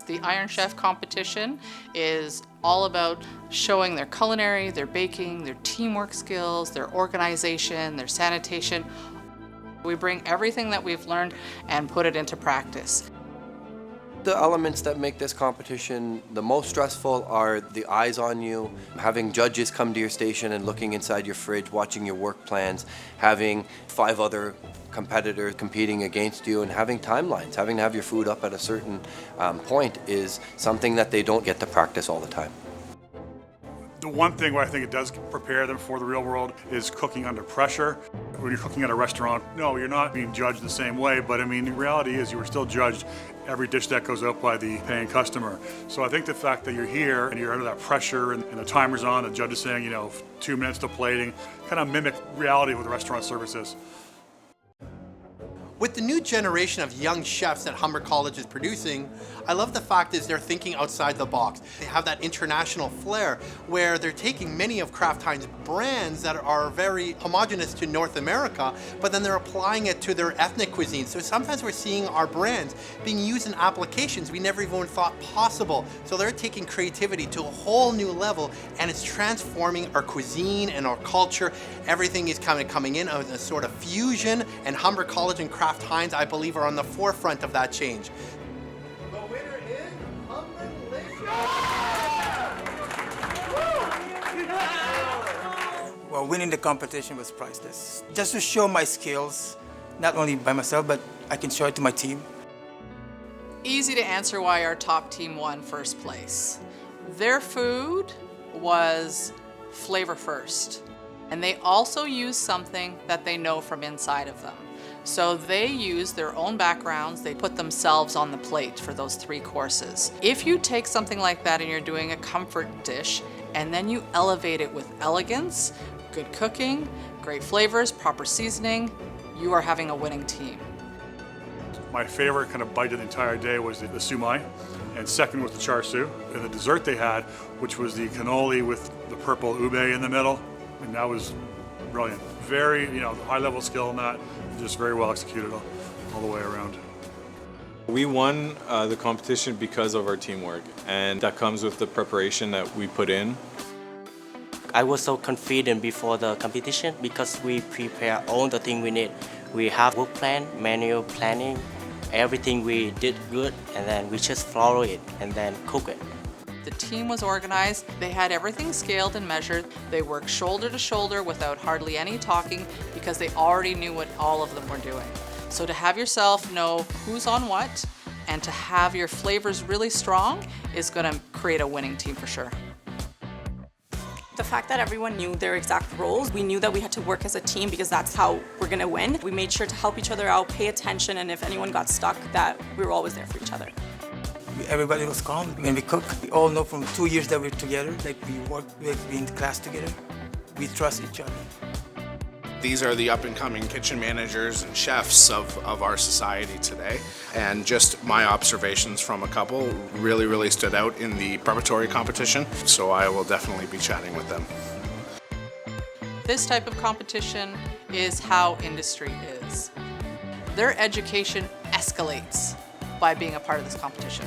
The Iron Chef competition is all about showing their culinary, their baking, their teamwork skills, their organization, their sanitation. We bring everything that we've learned and put it into practice. The elements that make this competition the most stressful are the eyes on you, having judges come to your station and looking inside your fridge, watching your work plans, having 5 other competitors competing against you, and having timelines. Having to have your food up at a certain point is something that they don't get to practice all the time. The one thing where I think it does prepare them for the real world is cooking under pressure. When you're cooking at a restaurant, no, you're not being judged the same way, but I mean, the reality is you are still judged every dish that goes out by the paying customer. So I think the fact that you're here and you're under that pressure and the timer's on, the judge is saying, you know, 2 minutes to plating, kind of mimic reality of what the restaurant service is. With the new generation of young chefs that Humber College is producing, I love the fact is they're thinking outside the box. They have that international flair where they're taking many of Kraft Heinz brands that are very homogenous to North America, but then they're applying it to their ethnic cuisine. So sometimes we're seeing our brands being used in applications we never even thought possible. So they're taking creativity to a whole new level, and it's transforming our cuisine and our culture. Everything is kind of coming in as a sort of fusion, and Humber College and Kraft Heinz, I believe, are on the forefront of that change. The winner is HUMBERLICIOUS! Well, winning the competition was priceless. Just to show my skills, not only by myself, but I can show it to my team. Easy to answer why our top team won first place. Their food was flavor first, and they also used something that they know from inside of them. So they use their own backgrounds, they put themselves on the plate for those 3 courses. If you take something like that and you're doing a comfort dish, and then you elevate it with elegance, good cooking, great flavors, proper seasoning, you are having a winning team. My favorite kind of bite of the entire day was the sumai, and second was the char siu. And the dessert they had, which was the cannoli with the purple ube in the middle, and that was brilliant. Very, high level skill in that, just very well executed all the way around. We won the competition because of our teamwork, and that comes with the preparation that we put in. I was so confident before the competition because we prepare all the things we need. We have work plan, menu planning, everything we did good, and then we just follow it and then cook it. The team was organized, they had everything scaled and measured, they worked shoulder to shoulder without hardly any talking because they already knew what all of them were doing. So to have yourself know who's on what and to have your flavors really strong is going to create a winning team for sure. The fact that everyone knew their exact roles, we knew that we had to work as a team because that's how we're going to win. We made sure to help each other out, pay attention, and if anyone got stuck, that we were always there for each other. Everybody was calm when we cook. We all know from 2 years that we're together, like we work, we're in class together. We trust each other. These are the up-and-coming kitchen managers and chefs of our society today. And just my observations from a couple really stood out in the preparatory competition. So I will definitely be chatting with them. This type of competition is how industry is. Their education escalates by being a part of this competition.